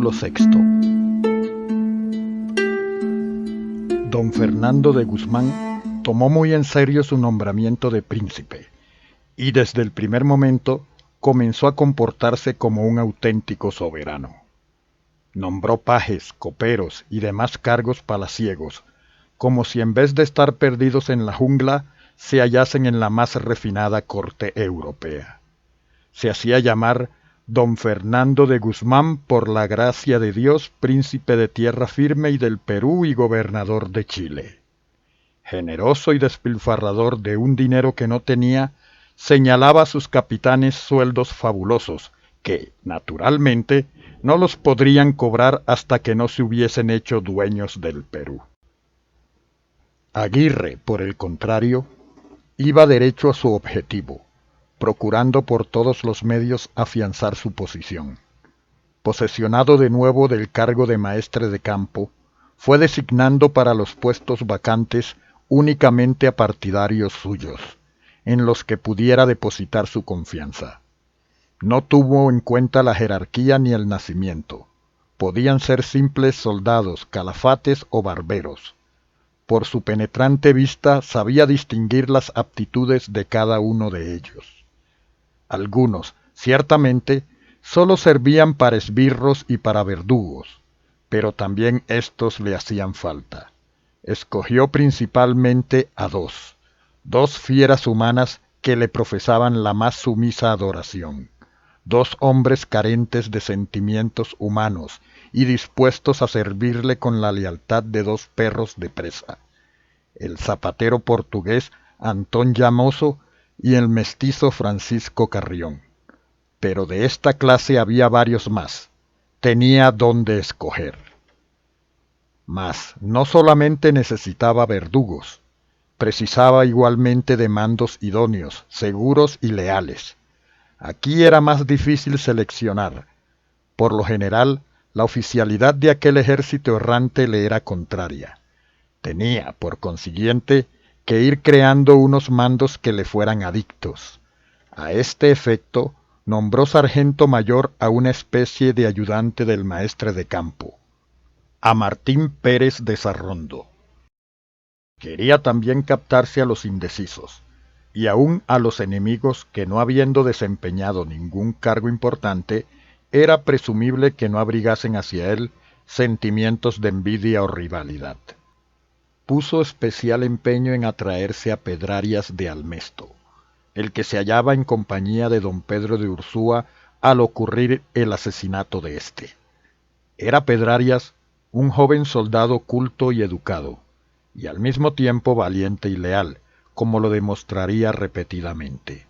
Capítulo sexto. Don Fernando de Guzmán tomó muy en serio su nombramiento de príncipe, y desde el primer momento comenzó a comportarse como un auténtico soberano. Nombró pajes, coperos y demás cargos palaciegos, como si en vez de estar perdidos en la jungla, se hallasen en la más refinada corte europea. Se hacía llamar Don Fernando de Guzmán por la gracia de Dios, príncipe de tierra firme y del Perú y gobernador de Chile. Generoso y despilfarrador de un dinero que no tenía, señalaba a sus capitanes sueldos fabulosos, que, naturalmente, no los podrían cobrar hasta que no se hubiesen hecho dueños del Perú. Aguirre, por el contrario, iba derecho a su objetivo, procurando por todos los medios afianzar su posición. Posesionado de nuevo del cargo de maestre de campo, fue designando para los puestos vacantes únicamente a partidarios suyos, en los que pudiera depositar su confianza. No tuvo en cuenta la jerarquía ni el nacimiento. Podían ser simples soldados, calafates o barberos. Por su penetrante vista sabía distinguir las aptitudes de cada uno de ellos. Algunos, ciertamente, sólo servían para esbirros y para verdugos, pero también éstos le hacían falta. Escogió principalmente a dos fieras humanas que le profesaban la más sumisa adoración, dos hombres carentes de sentimientos humanos y dispuestos a servirle con la lealtad de dos perros de presa, el zapatero portugués Antón Llamoso y el mestizo Francisco Carrión. Pero de esta clase había varios más. Tenía dónde escoger. Mas no solamente necesitaba verdugos, precisaba igualmente de mandos idóneos, seguros y leales. Aquí era más difícil seleccionar. Por lo general, la oficialidad de aquel ejército errante le era contraria. Tenía, por consiguiente, que ir creando unos mandos que le fueran adictos. A este efecto, nombró sargento mayor a una especie de ayudante del maestre de campo, a Martín Pérez de Sarrondo. Quería también captarse a los indecisos, y aun a los enemigos que, no habiendo desempeñado ningún cargo importante, era presumible que no abrigasen hacia él sentimientos de envidia o rivalidad. Puso especial empeño en atraerse a Pedrarias de Almesto, el que se hallaba en compañía de don Pedro de Ursúa al ocurrir el asesinato de éste. Era Pedrarias un joven soldado culto y educado, y al mismo tiempo valiente y leal, como lo demostraría repetidamente.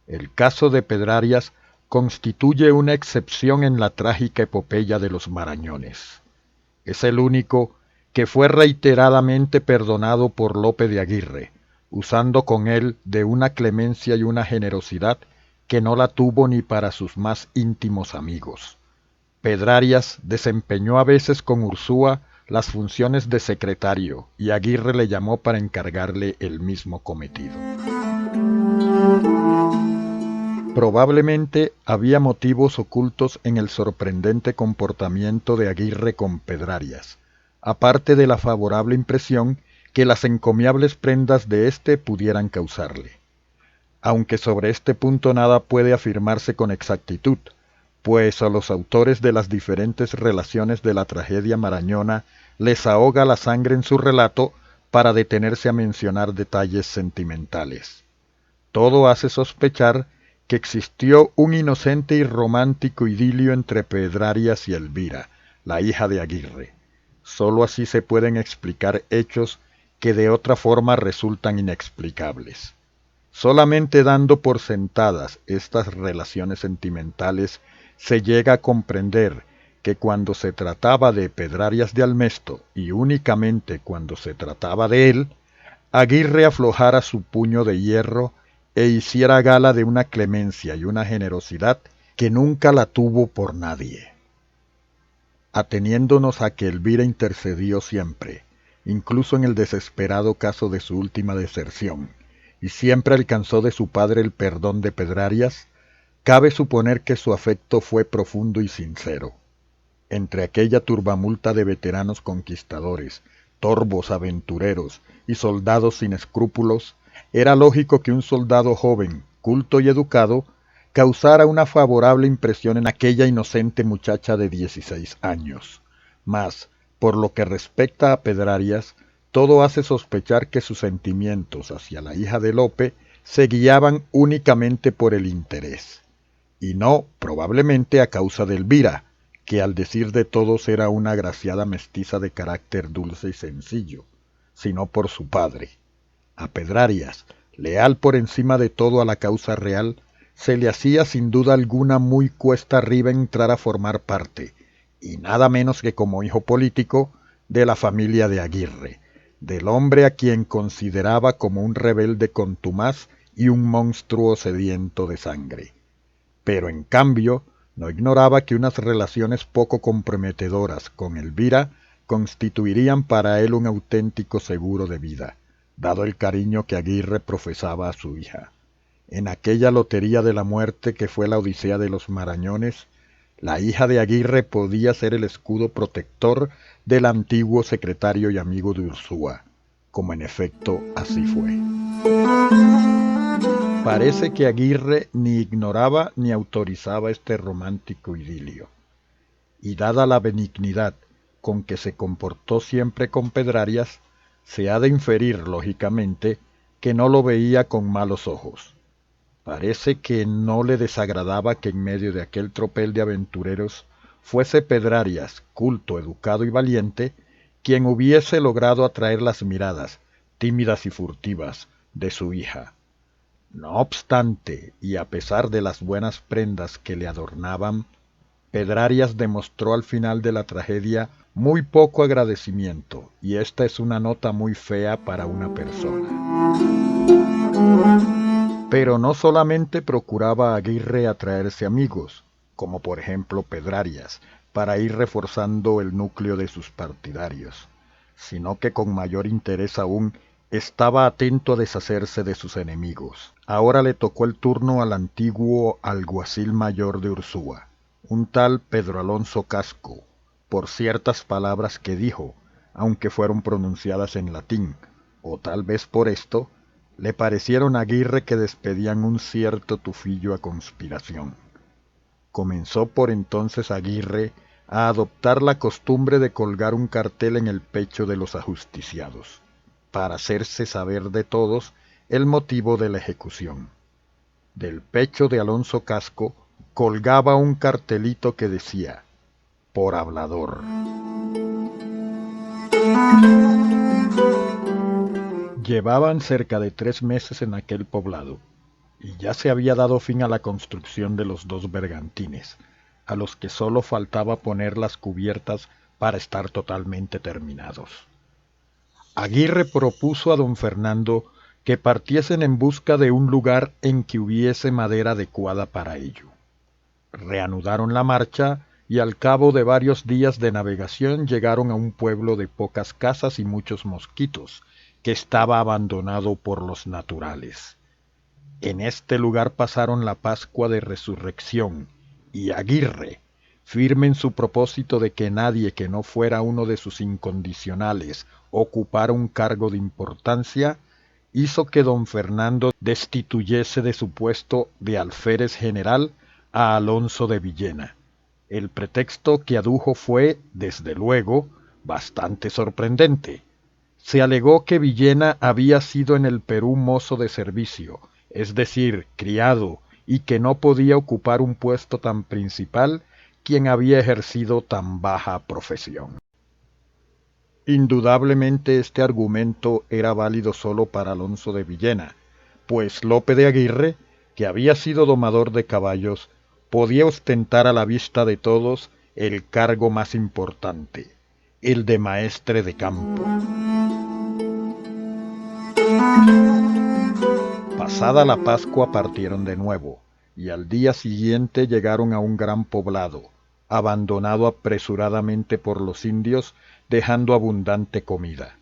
El caso de Pedrarias constituye una excepción en la trágica epopeya de los Marañones. Es el único que fue reiteradamente perdonado por Lope de Aguirre, usando con él de una clemencia y una generosidad que no la tuvo ni para sus más íntimos amigos. Pedrarias desempeñó a veces con Ursúa las funciones de secretario, y Aguirre le llamó para encargarle el mismo cometido. Probablemente había motivos ocultos en el sorprendente comportamiento de Aguirre con Pedrarias, aparte de la favorable impresión que las encomiables prendas de éste pudieran causarle. Aunque sobre este punto nada puede afirmarse con exactitud, pues a los autores de las diferentes relaciones de la tragedia marañona les ahoga la sangre en su relato para detenerse a mencionar detalles sentimentales. Todo hace sospechar que existió un inocente y romántico idilio entre Pedrarias y Elvira, la hija de Aguirre. Sólo así se pueden explicar hechos que de otra forma resultan inexplicables. Solamente dando por sentadas estas relaciones sentimentales se llega a comprender que cuando se trataba de Pedrarias de Almesto, y únicamente cuando se trataba de él, Aguirre aflojara su puño de hierro e hiciera gala de una clemencia y una generosidad que nunca la tuvo por nadie. Ateniéndonos a que Elvira intercedió siempre, incluso en el desesperado caso de su última deserción, y siempre alcanzó de su padre el perdón de Pedrarias, cabe suponer que su afecto fue profundo y sincero. Entre aquella turbamulta de veteranos conquistadores, torvos aventureros y soldados sin escrúpulos, era lógico que un soldado joven, culto y educado, causara una favorable impresión en aquella inocente muchacha de 16 años. Mas, por lo que respecta a Pedrarias, todo hace sospechar que sus sentimientos hacia la hija de Lope se guiaban únicamente por el interés, y no, probablemente, a causa de Elvira, que al decir de todos era una agraciada mestiza de carácter dulce y sencillo, sino por su padre. A Pedrarias, leal por encima de todo a la causa real, se le hacía sin duda alguna muy cuesta arriba entrar a formar parte, y nada menos que como hijo político, de la familia de Aguirre, del hombre a quien consideraba como un rebelde contumaz y un monstruo sediento de sangre. Pero en cambio, no ignoraba que unas relaciones poco comprometedoras con Elvira constituirían para él un auténtico seguro de vida, dado el cariño que Aguirre profesaba a su hija. En aquella lotería de la muerte que fue la odisea de los Marañones, la hija de Aguirre podía ser el escudo protector del antiguo secretario y amigo de Ursúa, como en efecto así fue. Parece que Aguirre ni ignoraba ni autorizaba este romántico idilio, y dada la benignidad con que se comportó siempre con Pedrarias, se ha de inferir, lógicamente, que no lo veía con malos ojos. Parece que no le desagradaba que en medio de aquel tropel de aventureros fuese Pedrarias, culto, educado y valiente, quien hubiese logrado atraer las miradas, tímidas y furtivas, de su hija. No obstante, y a pesar de las buenas prendas que le adornaban, Pedrarias demostró al final de la tragedia muy poco agradecimiento, y esta es una nota muy fea para una persona. Pero no solamente procuraba Aguirre atraerse amigos, como por ejemplo Pedrarias, para ir reforzando el núcleo de sus partidarios, sino que con mayor interés aún estaba atento a deshacerse de sus enemigos. Ahora le tocó el turno al antiguo alguacil mayor de Ursúa, un tal Pedro Alonso Casco, por ciertas palabras que dijo, aunque fueron pronunciadas en latín, o tal vez por esto, le parecieron a Aguirre que despedían un cierto tufillo a conspiración. Comenzó por entonces Aguirre a adoptar la costumbre de colgar un cartel en el pecho de los ajusticiados, para hacerse saber de todos el motivo de la ejecución. Del pecho de Alonso Casco colgaba un cartelito que decía, por hablador. Llevaban cerca de 3 meses en aquel poblado, y ya se había dado fin a la construcción de los 2 bergantines, a los que sólo faltaba poner las cubiertas para estar totalmente terminados. Aguirre propuso a don Fernando que partiesen en busca de un lugar en que hubiese madera adecuada para ello. Reanudaron la marcha y al cabo de varios días de navegación llegaron a un pueblo de pocas casas y muchos mosquitos, que estaba abandonado por los naturales. En este lugar pasaron la Pascua de Resurrección, y Aguirre, firme en su propósito de que nadie que no fuera uno de sus incondicionales ocupara un cargo de importancia, hizo que don Fernando destituyese de su puesto de alférez general a Alonso de Villena. El pretexto que adujo fue, desde luego, bastante sorprendente. Se alegó que Villena había sido en el Perú mozo de servicio, es decir, criado, y que no podía ocupar un puesto tan principal quien había ejercido tan baja profesión. Indudablemente este argumento era válido solo para Alonso de Villena, pues Lope de Aguirre, que había sido domador de caballos, podía ostentar a la vista de todos el cargo más importante, el de maestre de campo. Pasada la Pascua partieron de nuevo, y al día siguiente llegaron a un gran poblado, abandonado apresuradamente por los indios, dejando abundante comida.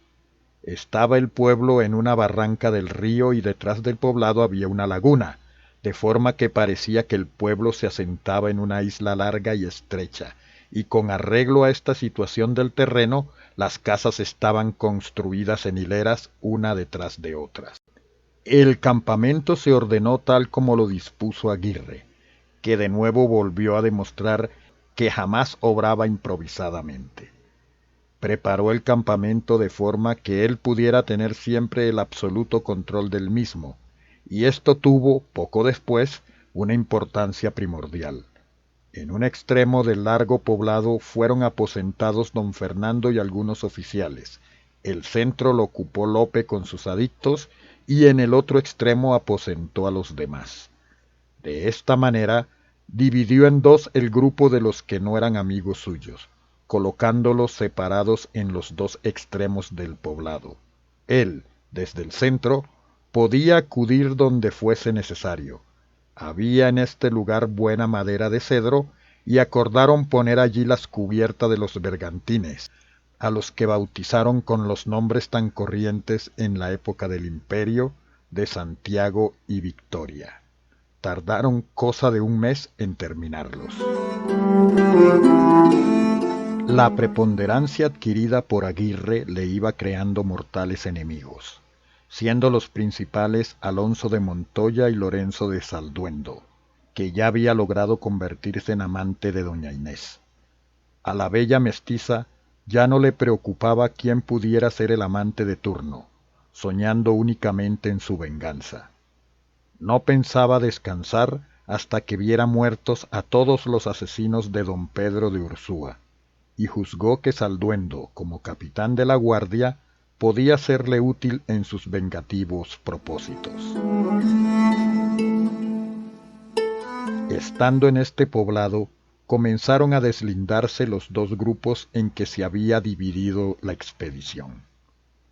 Estaba el pueblo en una barranca del río y detrás del poblado había una laguna, de forma que parecía que el pueblo se asentaba en una isla larga y estrecha, y con arreglo a esta situación del terreno, las casas estaban construidas en hileras una detrás de otras. El campamento se ordenó tal como lo dispuso Aguirre, que de nuevo volvió a demostrar que jamás obraba improvisadamente. Preparó el campamento de forma que él pudiera tener siempre el absoluto control del mismo, y esto tuvo, poco después, una importancia primordial. En un extremo del largo poblado fueron aposentados don Fernando y algunos oficiales. El centro lo ocupó Lope con sus adictos y en el otro extremo aposentó a los demás. De esta manera, dividió en dos el grupo de los que no eran amigos suyos, colocándolos separados en los dos extremos del poblado. Él, desde el centro, podía acudir donde fuese necesario. Había en este lugar buena madera de cedro, y acordaron poner allí las cubiertas de los bergantines, a los que bautizaron con los nombres tan corrientes en la época del Imperio, de Santiago y Victoria. Tardaron cosa de un mes en terminarlos. La preponderancia adquirida por Aguirre le iba creando mortales enemigos, siendo los principales Alonso de Montoya y Lorenzo de Salduendo, que ya había logrado convertirse en amante de doña Inés. A la bella mestiza ya no le preocupaba quién pudiera ser el amante de turno, soñando únicamente en su venganza. No pensaba descansar hasta que viera muertos a todos los asesinos de don Pedro de Ursúa, y juzgó que Salduendo, como capitán de la guardia, podía serle útil en sus vengativos propósitos. Estando en este poblado, comenzaron a deslindarse los dos grupos en que se había dividido la expedición.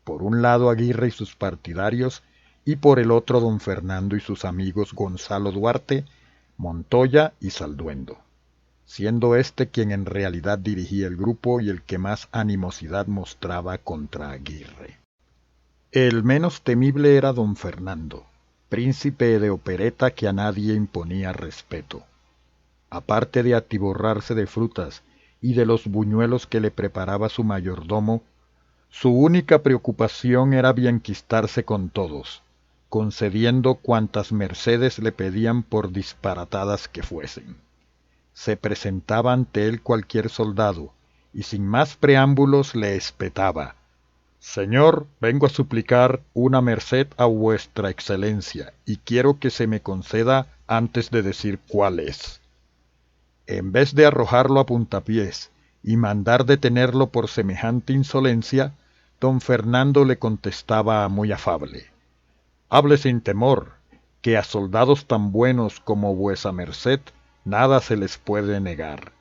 Por un lado Aguirre y sus partidarios, y por el otro don Fernando y sus amigos Gonzalo Duarte, Montoya y Salduendo, siendo este quien en realidad dirigía el grupo y el que más animosidad mostraba contra Aguirre. El menos temible era don Fernando, príncipe de opereta que a nadie imponía respeto. Aparte de atiborrarse de frutas y de los buñuelos que le preparaba su mayordomo, su única preocupación era bienquistarse con todos, concediendo cuantas mercedes le pedían por disparatadas que fuesen. Se presentaba ante él cualquier soldado, y sin más preámbulos le espetaba: «Señor, vengo a suplicar una merced a vuestra excelencia, y quiero que se me conceda antes de decir cuál es». En vez de arrojarlo a puntapiés y mandar detenerlo por semejante insolencia, don Fernando le contestaba muy afable: «Hable sin temor, que a soldados tan buenos como vuesa merced nada se les puede negar».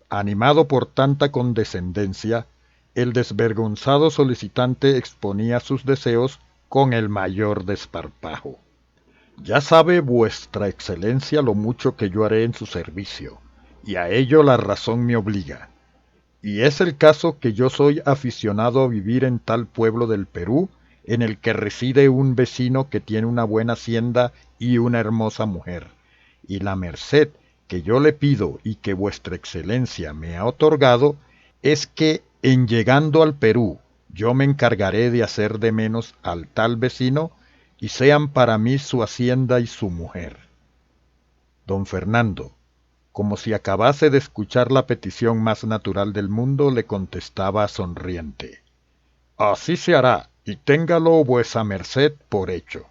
Animado por tanta condescendencia, el desvergonzado solicitante exponía sus deseos con el mayor desparpajo. «Ya sabe vuestra excelencia lo mucho que yo haré en su servicio, y a ello la razón me obliga. Y es el caso que yo soy aficionado a vivir en tal pueblo del Perú, en el que reside un vecino que tiene una buena hacienda y una hermosa mujer, y la merced que yo le pido y que vuestra excelencia me ha otorgado es que, en llegando al Perú, yo me encargaré de hacer de menos al tal vecino y sean para mí su hacienda y su mujer». Don Fernando, como si acabase de escuchar la petición más natural del mundo, le contestaba sonriente: «Así se hará, y téngalo vuesa merced por hecho».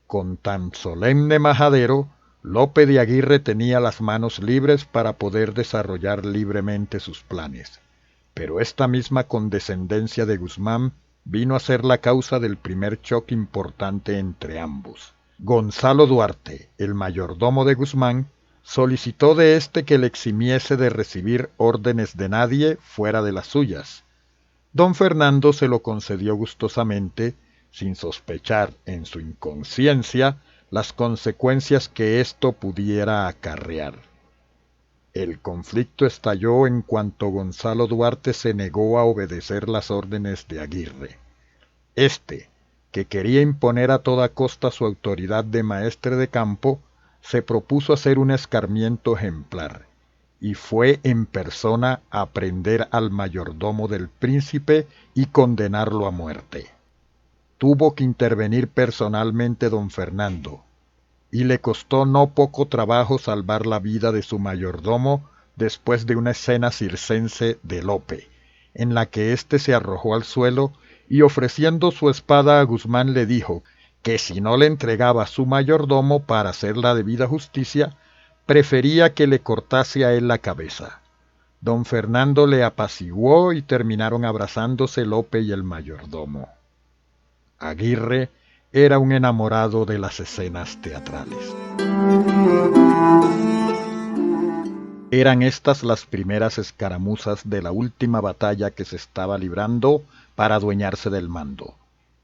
Con tan solemne majadero, Lope de Aguirre tenía las manos libres para poder desarrollar libremente sus planes, pero esta misma condescendencia de Guzmán vino a ser la causa del primer choque importante entre ambos. Gonzalo Duarte, el mayordomo de Guzmán, solicitó de éste que le eximiese de recibir órdenes de nadie fuera de las suyas. Don Fernando se lo concedió gustosamente, sin sospechar en su inconsciencia las consecuencias que esto pudiera acarrear. El conflicto estalló en cuanto Gonzalo Duarte se negó a obedecer las órdenes de Aguirre. Este, que quería imponer a toda costa su autoridad de maestre de campo, se propuso hacer un escarmiento ejemplar, y fue en persona a prender al mayordomo del príncipe y condenarlo a muerte. Tuvo que intervenir personalmente don Fernando, y le costó no poco trabajo salvar la vida de su mayordomo después de una escena circense de Lope, en la que éste se arrojó al suelo y ofreciendo su espada a Guzmán le dijo que si no le entregaba a su mayordomo para hacer la debida justicia, prefería que le cortase a él la cabeza. Don Fernando le apaciguó y terminaron abrazándose Lope y el mayordomo. Aguirre era un enamorado de las escenas teatrales. Eran estas las primeras escaramuzas de la última batalla que se estaba librando para adueñarse del mando,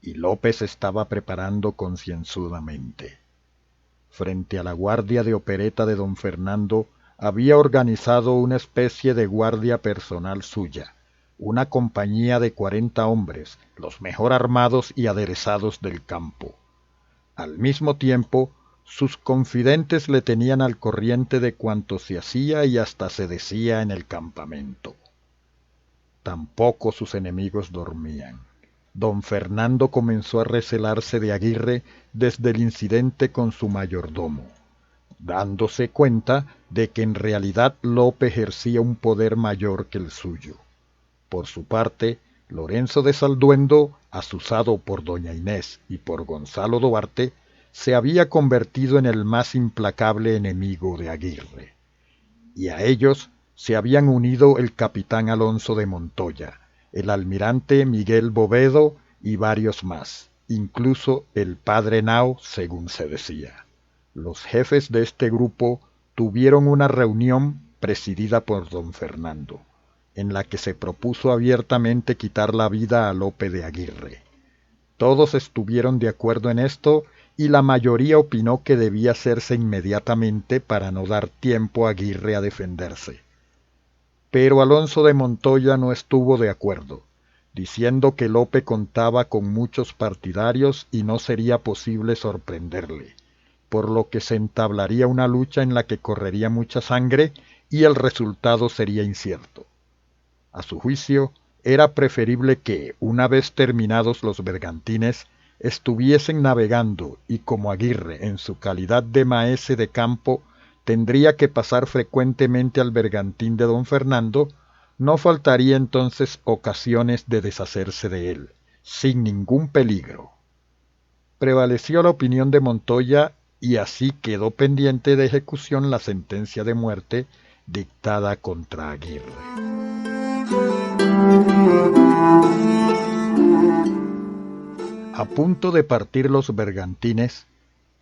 y López estaba preparando concienzudamente. Frente a la guardia de opereta de don Fernando, había organizado una especie de guardia personal suya, una compañía de 40 hombres, los mejor armados y aderezados del campo. Al mismo tiempo, sus confidentes le tenían al corriente de cuanto se hacía y hasta se decía en el campamento. Tampoco sus enemigos dormían. Don Fernando comenzó a recelarse de Aguirre desde el incidente con su mayordomo, dándose cuenta de que en realidad Lope ejercía un poder mayor que el suyo. Por su parte, Lorenzo de Salduendo, azuzado por doña Inés y por Gonzalo Duarte, se había convertido en el más implacable enemigo de Aguirre. Y a ellos se habían unido el capitán Alonso de Montoya, el almirante Miguel Bovedo y varios más, incluso el padre Henao, según se decía. Los jefes de este grupo tuvieron una reunión presidida por don Fernando, en la que se propuso abiertamente quitar la vida a Lope de Aguirre. Todos estuvieron de acuerdo en esto y la mayoría opinó que debía hacerse inmediatamente para no dar tiempo a Aguirre a defenderse. Pero Alonso de Montoya no estuvo de acuerdo, diciendo que Lope contaba con muchos partidarios y no sería posible sorprenderle, por lo que se entablaría una lucha en la que correría mucha sangre y el resultado sería incierto. A su juicio, era preferible que, una vez terminados los bergantines, estuviesen navegando y como Aguirre, en su calidad de maese de campo, tendría que pasar frecuentemente al bergantín de don Fernando, no faltaría entonces ocasiones de deshacerse de él, sin ningún peligro. Prevaleció la opinión de Montoya y así quedó pendiente de ejecución la sentencia de muerte dictada contra Aguirre. A punto de partir los bergantines,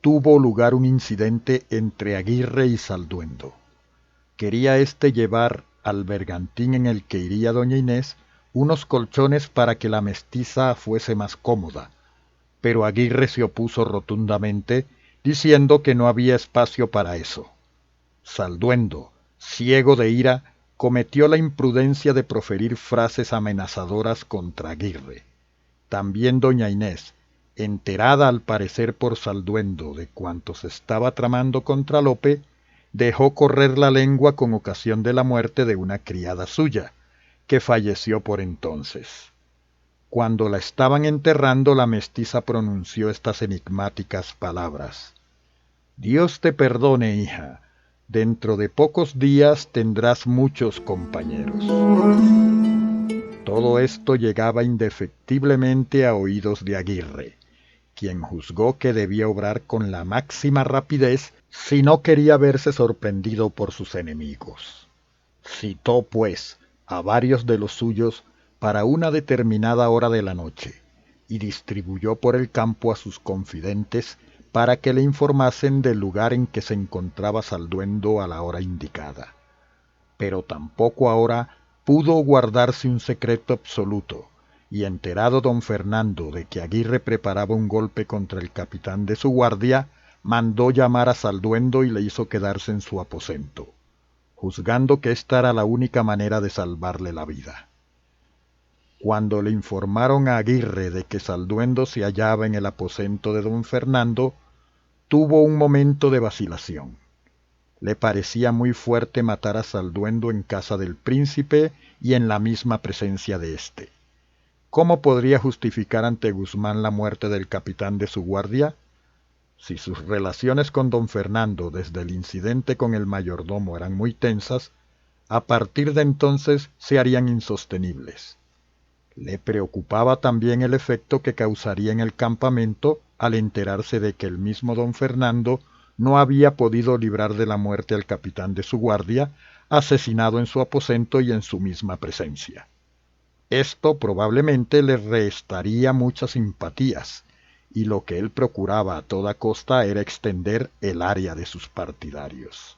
tuvo lugar un incidente entre Aguirre y Salduendo. Quería éste llevar al bergantín en el que iría doña Inés unos colchones para que la mestiza fuese más cómoda, pero Aguirre se opuso rotundamente, diciendo que no había espacio para eso. Salduendo, ciego de ira, cometió la imprudencia de proferir frases amenazadoras contra Aguirre. También doña Inés, enterada al parecer por Salduendo de cuanto se estaba tramando contra Lope, dejó correr la lengua con ocasión de la muerte de una criada suya, que falleció por entonces. Cuando la estaban enterrando, la mestiza pronunció estas enigmáticas palabras: «Dios te perdone, hija, dentro de pocos días tendrás muchos compañeros». Todo esto llegaba indefectiblemente a oídos de Aguirre, quien juzgó que debía obrar con la máxima rapidez si no quería verse sorprendido por sus enemigos. Citó, pues, a varios de los suyos para una determinada hora de la noche, y distribuyó por el campo a sus confidentes para que le informasen del lugar en que se encontraba Salduendo a la hora indicada. Pero tampoco ahora pudo guardarse un secreto absoluto, y enterado don Fernando de que Aguirre preparaba un golpe contra el capitán de su guardia, mandó llamar a Salduendo y le hizo quedarse en su aposento, juzgando que esta era la única manera de salvarle la vida. Cuando le informaron a Aguirre de que Salduendo se hallaba en el aposento de don Fernando, tuvo un momento de vacilación. Le parecía muy fuerte matar a Salduendo en casa del príncipe y en la misma presencia de éste. ¿Cómo podría justificar ante Guzmán la muerte del capitán de su guardia? Si sus relaciones con don Fernando desde el incidente con el mayordomo eran muy tensas, a partir de entonces se harían insostenibles. Le preocupaba también el efecto que causaría en el campamento al enterarse de que el mismo don Fernando no había podido librar de la muerte al capitán de su guardia, asesinado en su aposento y en su misma presencia. Esto probablemente le restaría muchas simpatías, y lo que él procuraba a toda costa era extender el área de sus partidarios.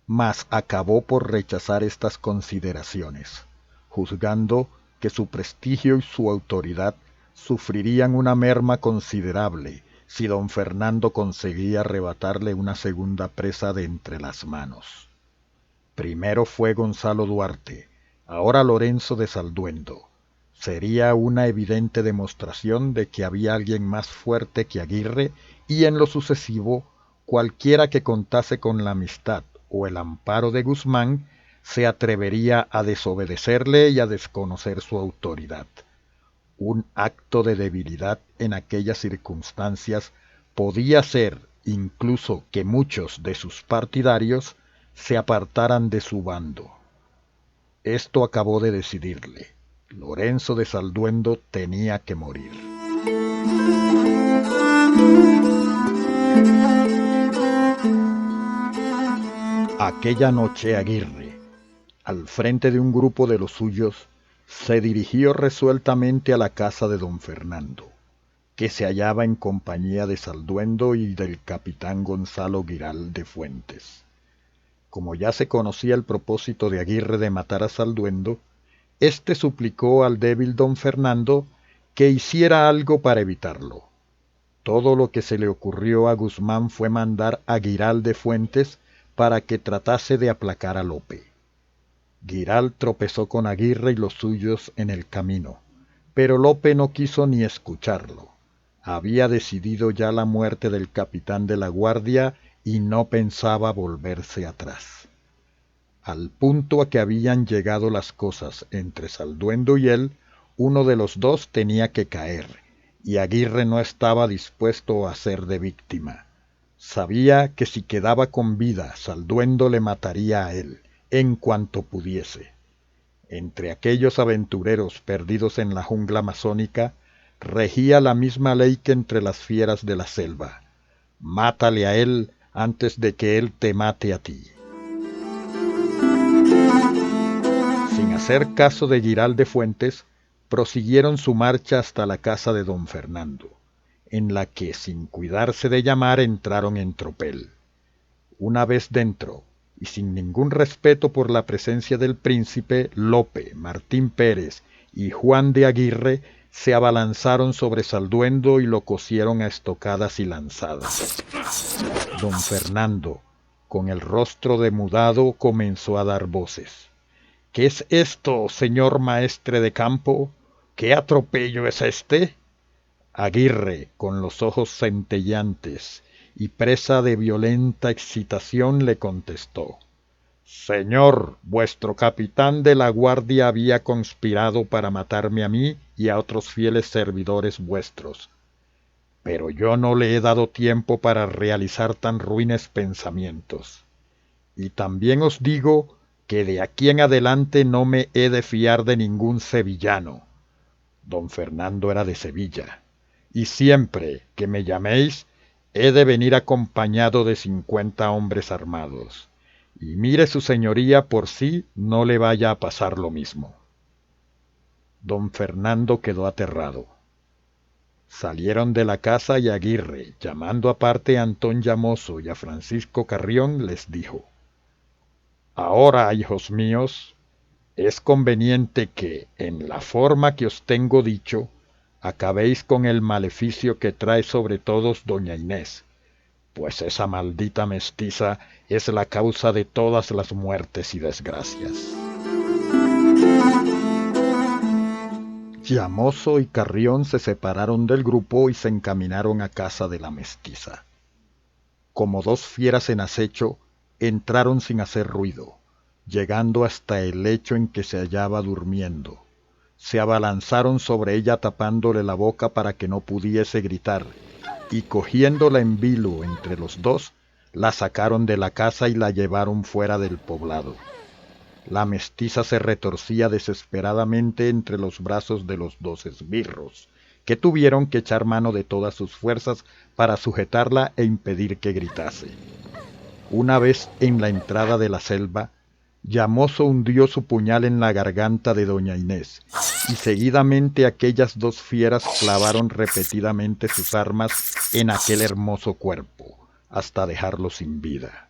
Mas acabó por rechazar estas consideraciones, juzgando que su prestigio y su autoridad sufrirían una merma considerable si don Fernando conseguía arrebatarle una segunda presa de entre las manos. Primero fue Gonzalo Duarte, ahora Lorenzo de Salduendo. Sería una evidente demostración de que había alguien más fuerte que Aguirre y en lo sucesivo cualquiera que contase con la amistad o el amparo de Guzmán se atrevería a desobedecerle y a desconocer su autoridad. Un acto de debilidad en aquellas circunstancias podía ser incluso que muchos de sus partidarios se apartaran de su bando. Esto acabó de decidirle. Lorenzo de Salduendo tenía que morir. Aquella noche Aguirre, al frente de un grupo de los suyos, se dirigió resueltamente a la casa de don Fernando, que se hallaba en compañía de Salduendo y del capitán Gonzalo Giral de Fuentes. Como ya se conocía el propósito de Aguirre de matar a Salduendo, éste suplicó al débil don Fernando que hiciera algo para evitarlo. Todo lo que se le ocurrió a Guzmán fue mandar a Giral de Fuentes para que tratase de aplacar a Lope. Giral tropezó con Aguirre y los suyos en el camino, pero Lope no quiso ni escucharlo. Había decidido ya la muerte del capitán de la guardia y no pensaba volverse atrás. Al punto a que habían llegado las cosas entre Salduendo y él, uno de los dos tenía que caer, y Aguirre no estaba dispuesto a ser de víctima. Sabía que si quedaba con vida, Salduendo le mataría a él, en cuanto pudiese. Entre aquellos aventureros perdidos en la jungla amazónica, regía la misma ley que entre las fieras de la selva. Mátale a él antes de que él te mate a ti. Sin hacer caso de Giral de Fuentes, prosiguieron su marcha hasta la casa de don Fernando, en la que, sin cuidarse de llamar, entraron en tropel. Una vez dentro, y sin ningún respeto por la presencia del príncipe, Lope, Martín Pérez y Juan de Aguirre se abalanzaron sobre Salduendo y lo cosieron a estocadas y lanzadas. Don Fernando, con el rostro demudado, comenzó a dar voces. ¿Qué es esto, señor maestre de campo? ¿Qué atropello es este? Aguirre, con los ojos centelleantes y presa de violenta excitación, le contestó: Señor, vuestro capitán de la guardia había conspirado para matarme a mí y a otros fieles servidores vuestros. Pero yo no le he dado tiempo para realizar tan ruines pensamientos. Y también os digo que de aquí en adelante no me he de fiar de ningún sevillano. Don Fernando era de Sevilla, y siempre que me llaméis, he de venir acompañado de 50 hombres armados. Y mire su señoría por si no le vaya a pasar lo mismo. Don Fernando quedó aterrado. Salieron de la casa y Aguirre, llamando aparte a Antón Llamoso y a Francisco Carrión, les dijo: Ahora, hijos míos, es conveniente que, en la forma que os tengo dicho, acabéis con el maleficio que trae sobre todos doña Inés, pues esa maldita mestiza es la causa de todas las muertes y desgracias. Llamoso y Carrión se separaron del grupo y se encaminaron a casa de la mestiza. Como dos fieras en acecho, entraron sin hacer ruido, llegando hasta el lecho en que se hallaba durmiendo. Se abalanzaron sobre ella tapándole la boca para que no pudiese gritar, y cogiéndola en vilo entre los dos, la sacaron de la casa y la llevaron fuera del poblado. La mestiza se retorcía desesperadamente entre los brazos de los dos esbirros, que tuvieron que echar mano de todas sus fuerzas para sujetarla e impedir que gritase. Una vez en la entrada de la selva, Llamoso hundió su puñal en la garganta de doña Inés, y seguidamente aquellas dos fieras clavaron repetidamente sus armas en aquel hermoso cuerpo, hasta dejarlo sin vida.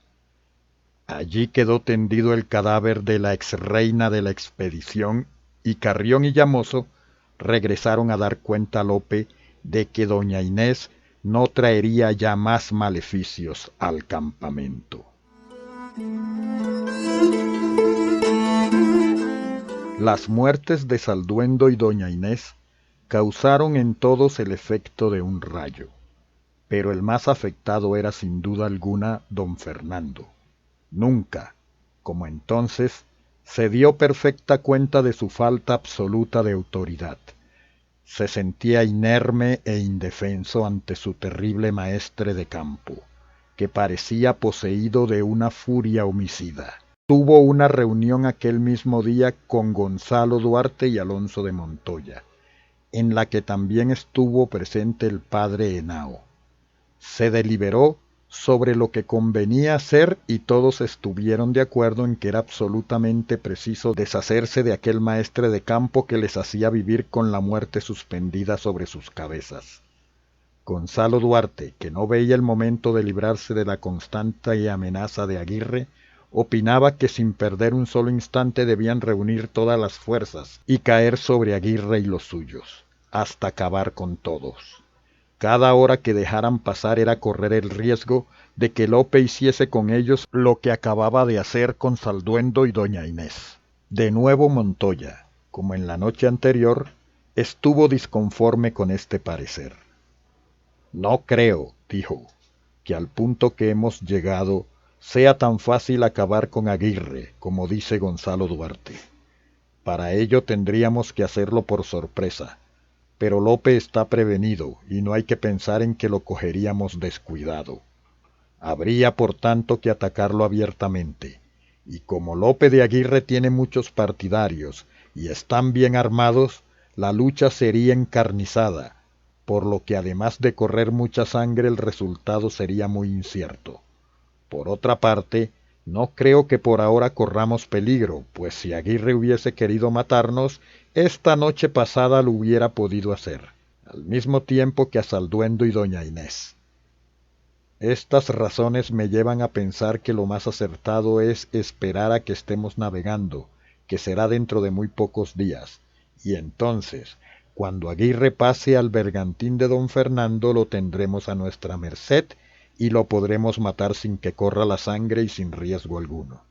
Allí quedó tendido el cadáver de la ex reina de la expedición, y Carrión y Llamoso regresaron a dar cuenta a Lope de que doña Inés no traería ya más maleficios al campamento. Las muertes de Salduendo y doña Inés causaron en todos el efecto de un rayo, pero el más afectado era sin duda alguna don Fernando. Nunca, como entonces, se dio perfecta cuenta de su falta absoluta de autoridad. Se sentía inerme e indefenso ante su terrible maestre de campo, que parecía poseído de una furia homicida. Tuvo una reunión aquel mismo día con Gonzalo Duarte y Alonso de Montoya, en la que también estuvo presente el padre Henao. Se deliberó sobre lo que convenía hacer y todos estuvieron de acuerdo en que era absolutamente preciso deshacerse de aquel maestre de campo que les hacía vivir con la muerte suspendida sobre sus cabezas. Gonzalo Duarte, que no veía el momento de librarse de la constante amenaza de Aguirre, opinaba que sin perder un solo instante debían reunir todas las fuerzas y caer sobre Aguirre y los suyos, hasta acabar con todos. Cada hora que dejaran pasar era correr el riesgo de que Lope hiciese con ellos lo que acababa de hacer con Salduendo y doña Inés. De nuevo Montoya, como en la noche anterior, estuvo disconforme con este parecer. No creo, dijo, que al punto que hemos llegado sea tan fácil acabar con Aguirre, como dice Gonzalo Duarte. Para ello tendríamos que hacerlo por sorpresa, pero Lope está prevenido y no hay que pensar en que lo cogeríamos descuidado. Habría por tanto que atacarlo abiertamente, y como Lope de Aguirre tiene muchos partidarios y están bien armados, la lucha sería encarnizada, por lo que además de correr mucha sangre el resultado sería muy incierto. Por otra parte, no creo que por ahora corramos peligro, pues si Aguirre hubiese querido matarnos, esta noche pasada lo hubiera podido hacer, al mismo tiempo que a Salduendo y doña Inés. Estas razones me llevan a pensar que lo más acertado es esperar a que estemos navegando, que será dentro de muy pocos días, y entonces, cuando Aguirre pase al bergantín de don Fernando, lo tendremos a nuestra merced y lo podremos matar sin que corra la sangre y sin riesgo alguno.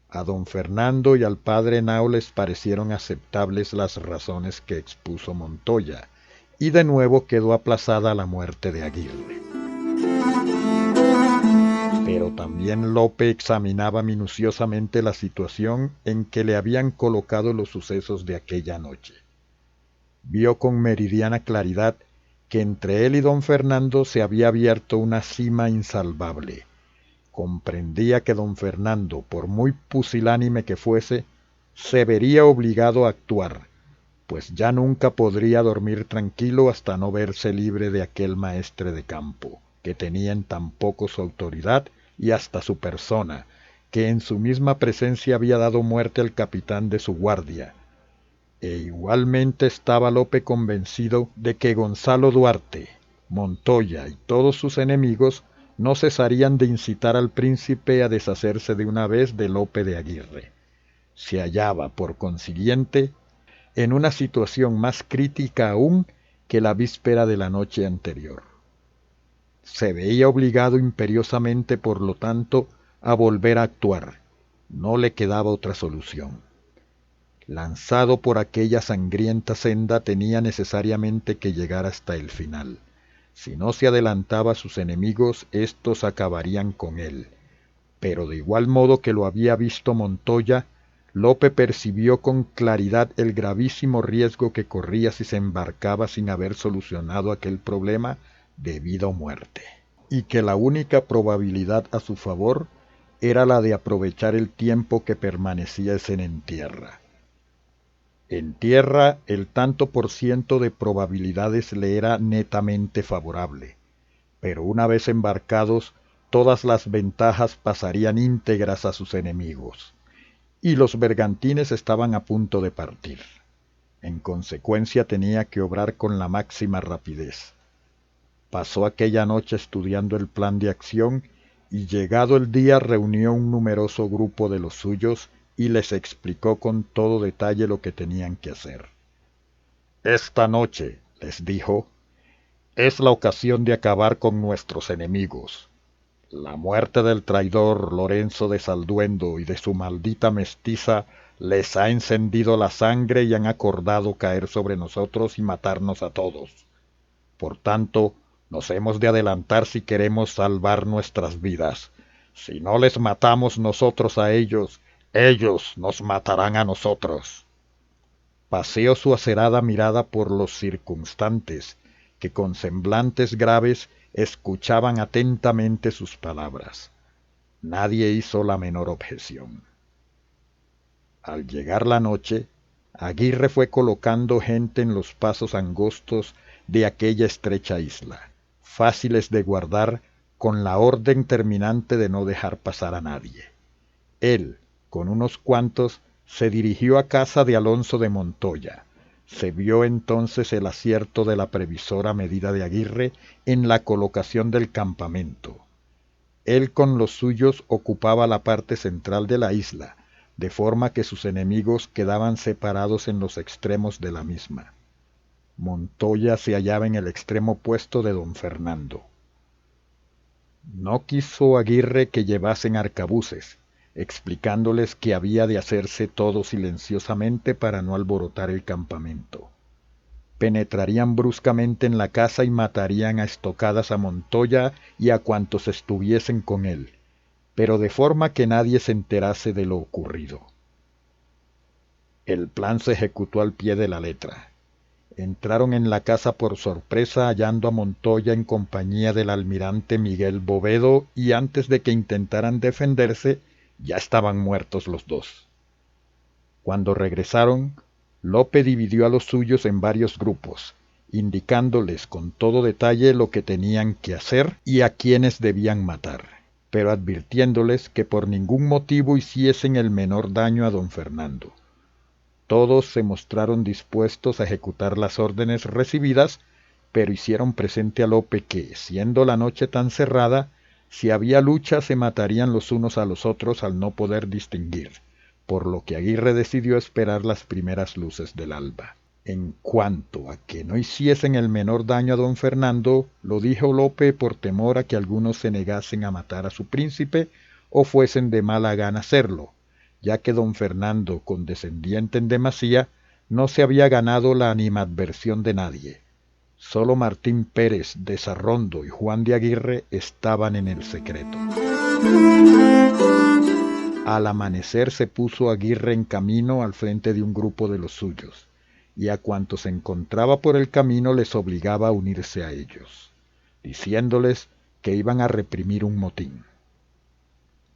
A don Fernando y al padre Henao les parecieron aceptables las razones que expuso Montoya, y de nuevo quedó aplazada la muerte de Aguirre. Pero también Lope examinaba minuciosamente la situación en que le habían colocado los sucesos de aquella noche. Vio con meridiana claridad que entre él y don Fernando se había abierto una sima insalvable. Comprendía que don Fernando, por muy pusilánime que fuese, se vería obligado a actuar, pues ya nunca podría dormir tranquilo hasta no verse libre de aquel maestre de campo, que tenía en tan poco su autoridad y hasta su persona, que en su misma presencia había dado muerte al capitán de su guardia. E igualmente estaba Lope convencido de que Gonzalo Duarte, Montoya y todos sus enemigos no cesarían de incitar al príncipe a deshacerse de una vez de Lope de Aguirre. Se hallaba, por consiguiente, en una situación más crítica aún que la víspera de la noche anterior. Se veía obligado imperiosamente, por lo tanto, a volver a actuar. No le quedaba otra solución. Lanzado por aquella sangrienta senda, tenía necesariamente que llegar hasta el final. Si no se adelantaba a sus enemigos, éstos acabarían con él, pero de igual modo que lo había visto Montoya, Lope percibió con claridad el gravísimo riesgo que corría si se embarcaba sin haber solucionado aquel problema de vida o muerte, y que la única probabilidad a su favor era la de aprovechar el tiempo que permaneciesen en tierra. En tierra el tanto por ciento de probabilidades le era netamente favorable, pero una vez embarcados, todas las ventajas pasarían íntegras a sus enemigos, y los bergantines estaban a punto de partir. En consecuencia tenía que obrar con la máxima rapidez. Pasó aquella noche estudiando el plan de acción y llegado el día reunió un numeroso grupo de los suyos y les explicó con todo detalle lo que tenían que hacer. «Esta noche», les dijo, «es la ocasión de acabar con nuestros enemigos. La muerte del traidor Lorenzo de Salduendo y de su maldita mestiza les ha encendido la sangre y han acordado caer sobre nosotros y matarnos a todos. Por tanto, nos hemos de adelantar si queremos salvar nuestras vidas. Si no les matamos nosotros a ellos, ellos nos matarán a nosotros». Paseó su acerada mirada por los circunstantes, que con semblantes graves escuchaban atentamente sus palabras. Nadie hizo la menor objeción. Al llegar la noche, Aguirre fue colocando gente en los pasos angostos de aquella estrecha isla, fáciles de guardar, con la orden terminante de no dejar pasar a nadie. Él, con unos cuantos, se dirigió a casa de Alonso de Montoya. Se vio entonces el acierto de la previsora medida de Aguirre en la colocación del campamento. Él con los suyos ocupaba la parte central de la isla, de forma que sus enemigos quedaban separados en los extremos de la misma. Montoya se hallaba en el extremo opuesto de don Fernando. No quiso Aguirre que llevasen arcabuces, explicándoles que había de hacerse todo silenciosamente para no alborotar el campamento. Penetrarían bruscamente en la casa y matarían a estocadas a Montoya y a cuantos estuviesen con él, pero de forma que nadie se enterase de lo ocurrido. El plan se ejecutó al pie de la letra. Entraron en la casa por sorpresa hallando a Montoya en compañía del almirante Miguel Bovedo y antes de que intentaran defenderse, ya estaban muertos los dos. Cuando regresaron, Lope dividió a los suyos en varios grupos, indicándoles con todo detalle lo que tenían que hacer y a quienes debían matar, pero advirtiéndoles que por ningún motivo hiciesen el menor daño a don Fernando. Todos se mostraron dispuestos a ejecutar las órdenes recibidas, pero hicieron presente a Lope que, siendo la noche tan cerrada, si había lucha se matarían los unos a los otros al no poder distinguir, por lo que Aguirre decidió esperar las primeras luces del alba. En cuanto a que no hiciesen el menor daño a don Fernando, lo dijo Lope por temor a que algunos se negasen a matar a su príncipe o fuesen de mala gana hacerlo, ya que don Fernando, condescendiente en demasía, no se había ganado la animadversión de nadie. Solo Martín Pérez de Sarrondo y Juan de Aguirre estaban en el secreto. Al amanecer se puso Aguirre en camino al frente de un grupo de los suyos, y a cuantos encontraba por el camino les obligaba a unirse a ellos, diciéndoles que iban a reprimir un motín.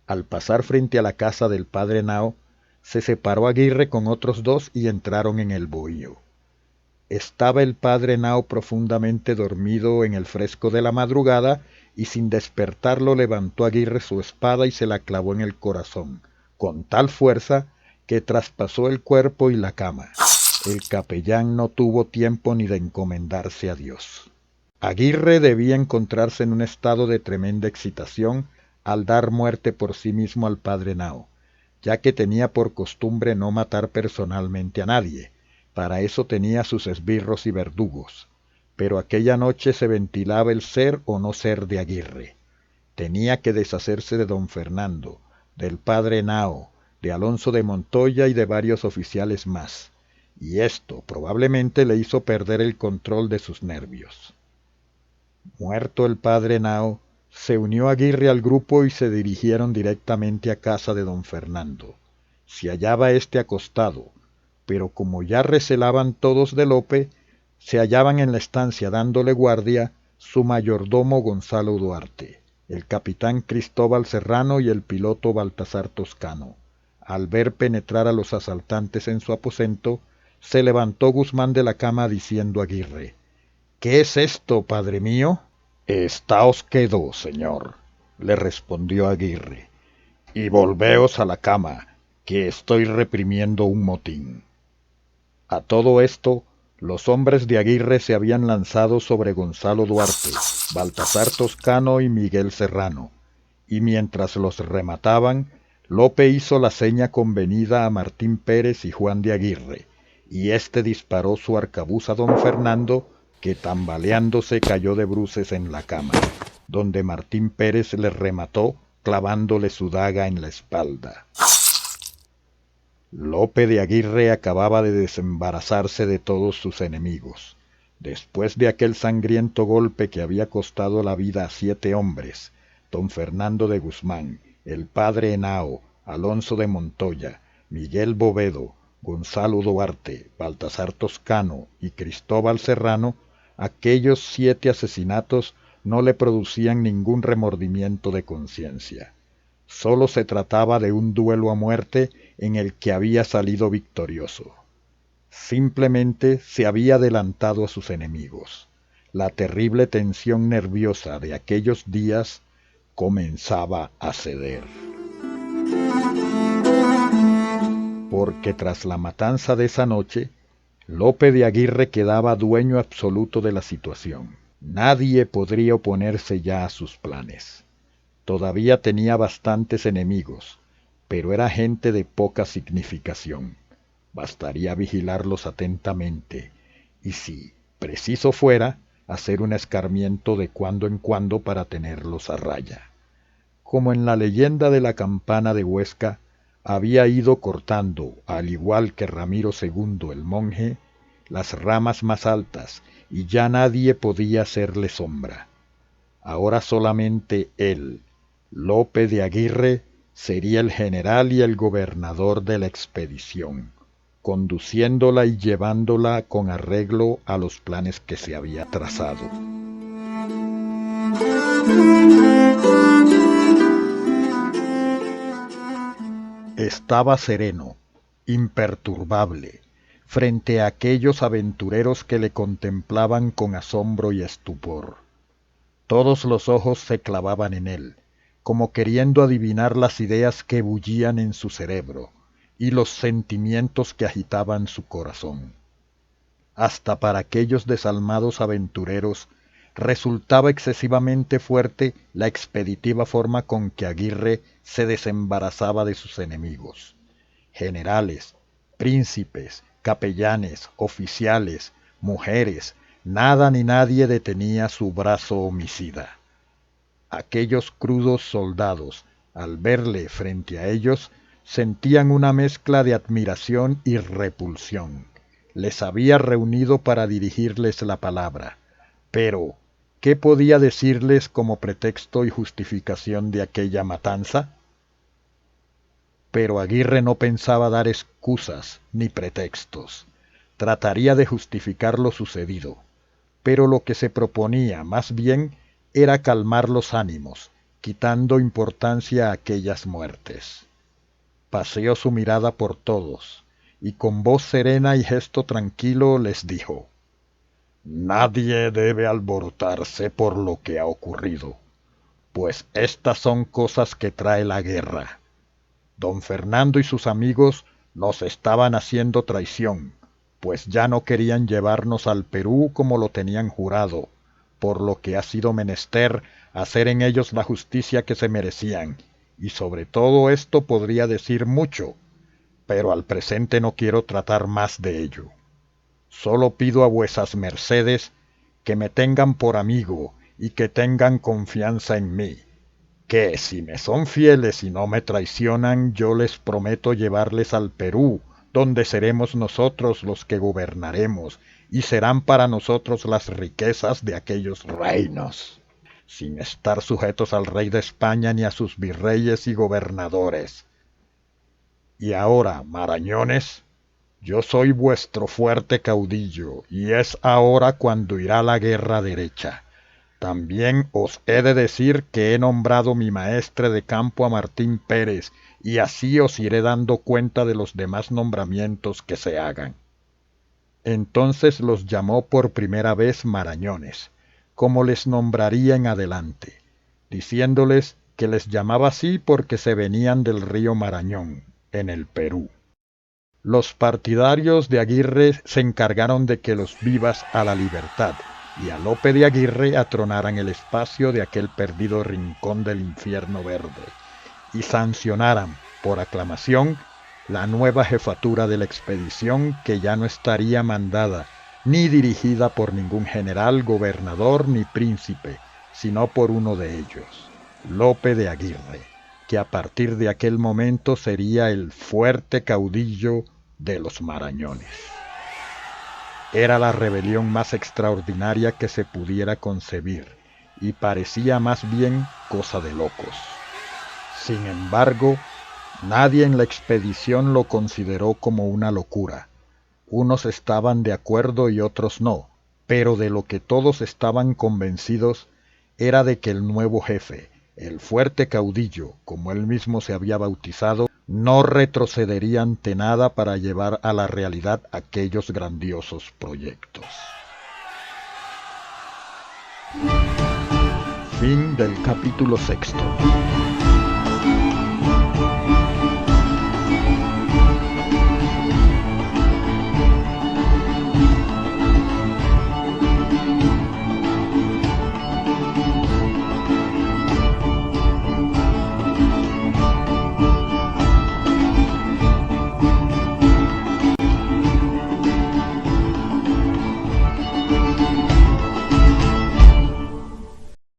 Al pasar frente a la casa del padre Nao, se separó Aguirre con otros dos y entraron en el bohío. Estaba el padre Nao profundamente dormido en el fresco de la madrugada y sin despertarlo levantó Aguirre su espada y se la clavó en el corazón, con tal fuerza que traspasó el cuerpo y la cama. El capellán no tuvo tiempo ni de encomendarse a Dios. Aguirre debía encontrarse en un estado de tremenda excitación al dar muerte por sí mismo al padre Nao, ya que tenía por costumbre no matar personalmente a nadie. Para eso tenía sus esbirros y verdugos, pero aquella noche se ventilaba el ser o no ser de Aguirre. Tenía que deshacerse de don Fernando, del padre Nao, de Alonso de Montoya y de varios oficiales más, y esto probablemente le hizo perder el control de sus nervios. Muerto el padre Nao, Se unió Aguirre al grupo y se dirigieron directamente a casa de don Fernando. Se hallaba éste acostado, pero como ya recelaban todos de Lope, se hallaban en la estancia dándole guardia su mayordomo Gonzalo Duarte, el capitán Cristóbal Serrano y el piloto Baltasar Toscano. Al ver penetrar a los asaltantes en su aposento, se levantó Guzmán de la cama diciendo a Aguirre: «¿Qué es esto, padre mío?». «Estáos quedo, señor», le respondió Aguirre, «y volveos a la cama, que estoy reprimiendo un motín». A todo esto, los hombres de Aguirre se habían lanzado sobre Gonzalo Duarte, Baltasar Toscano y Miguel Serrano, y mientras los remataban, Lope hizo la seña convenida a Martín Pérez y Juan de Aguirre, y éste disparó su arcabuz a don Fernando, que tambaleándose cayó de bruces en la cama, donde Martín Pérez le remató clavándole su daga en la espalda. Lope de Aguirre acababa de desembarazarse de todos sus enemigos. Después de aquel sangriento golpe que había costado la vida a 7 hombres, don Fernando de Guzmán, el padre Henao, Alonso de Montoya, Miguel Bovedo, Gonzalo Duarte, Baltasar Toscano y Cristóbal Serrano, aquellos 7 asesinatos no le producían ningún remordimiento de conciencia. Sólo se trataba de un duelo a muerte en el que había salido victorioso. Simplemente se había adelantado a sus enemigos. La terrible tensión nerviosa de aquellos días comenzaba a ceder. Porque tras la matanza de esa noche, Lope de Aguirre quedaba dueño absoluto de la situación. Nadie podría oponerse ya a sus planes. Todavía tenía bastantes enemigos, pero era gente de poca significación. Bastaría vigilarlos atentamente y, si preciso fuera, hacer un escarmiento de cuando en cuando para tenerlos a raya. Como en la leyenda de la campana de Huesca, había ido cortando, al igual que Ramiro II el monje, las ramas más altas, y ya nadie podía hacerle sombra. Ahora solamente él, Lope de Aguirre, sería el general y el gobernador de la expedición, conduciéndola y llevándola con arreglo a los planes que se había trazado. Estaba sereno, imperturbable, frente a aquellos aventureros que le contemplaban con asombro y estupor. Todos los ojos se clavaban en él, como queriendo adivinar las ideas que bullían en su cerebro y los sentimientos que agitaban su corazón. Hasta para aquellos desalmados aventureros resultaba excesivamente fuerte la expeditiva forma con que Aguirre se desembarazaba de sus enemigos. Generales, príncipes, capellanes, oficiales, mujeres, nada ni nadie detenía su brazo homicida. Aquellos crudos soldados, al verle frente a ellos, sentían una mezcla de admiración y repulsión. Les había reunido para dirigirles la palabra, pero ¿qué podía decirles como pretexto y justificación de aquella matanza? Pero Aguirre no pensaba dar excusas ni pretextos. Trataría de justificar lo sucedido, pero lo que se proponía más bien era calmar los ánimos, quitando importancia a aquellas muertes. Paseó su mirada por todos, y con voz serena y gesto tranquilo les dijo: «Nadie debe alborotarse por lo que ha ocurrido, pues estas son cosas que trae la guerra. Don Fernando y sus amigos nos estaban haciendo traición, pues ya no querían llevarnos al Perú como lo tenían jurado, por lo que ha sido menester hacer en ellos la justicia que se merecían, y sobre todo esto podría decir mucho, pero al presente no quiero tratar más de ello. Solo pido a vuesas mercedes que me tengan por amigo y que tengan confianza en mí, que si me son fieles y no me traicionan, yo les prometo llevarles al Perú, donde seremos nosotros los que gobernaremos, y serán para nosotros las riquezas de aquellos reinos». sin estar sujetos al rey de España ni a sus virreyes y gobernadores. Y ahora, marañones, yo soy vuestro fuerte caudillo, y es ahora cuando irá la guerra derecha. También os he de decir que he nombrado mi maestre de campo a Martín Pérez, y así os iré dando cuenta de los demás nombramientos que se hagan. Entonces los llamó por primera vez marañones, como les nombraría en adelante, diciéndoles que les llamaba así porque se venían del río Marañón, en el Perú. Los partidarios de Aguirre se encargaron de que los vivas a la libertad y a Lope de Aguirre atronaran el espacio de aquel perdido rincón del infierno verde y sancionaran, por aclamación, la nueva jefatura de la expedición, que ya no estaría mandada ni dirigida por ningún general, gobernador ni príncipe, sino por uno de ellos, Lope de Aguirre, que a partir de aquel momento sería el fuerte caudillo de los marañones. Era la rebelión más extraordinaria que se pudiera concebir, y parecía más bien cosa de locos. Sin embargo, nadie en la expedición lo consideró como una locura. Unos estaban de acuerdo y otros no, pero de lo que todos estaban convencidos era de que el nuevo jefe, el fuerte caudillo, como él mismo se había bautizado, no retrocedería ante nada para llevar a la realidad aquellos grandiosos proyectos. Fin del capítulo 6.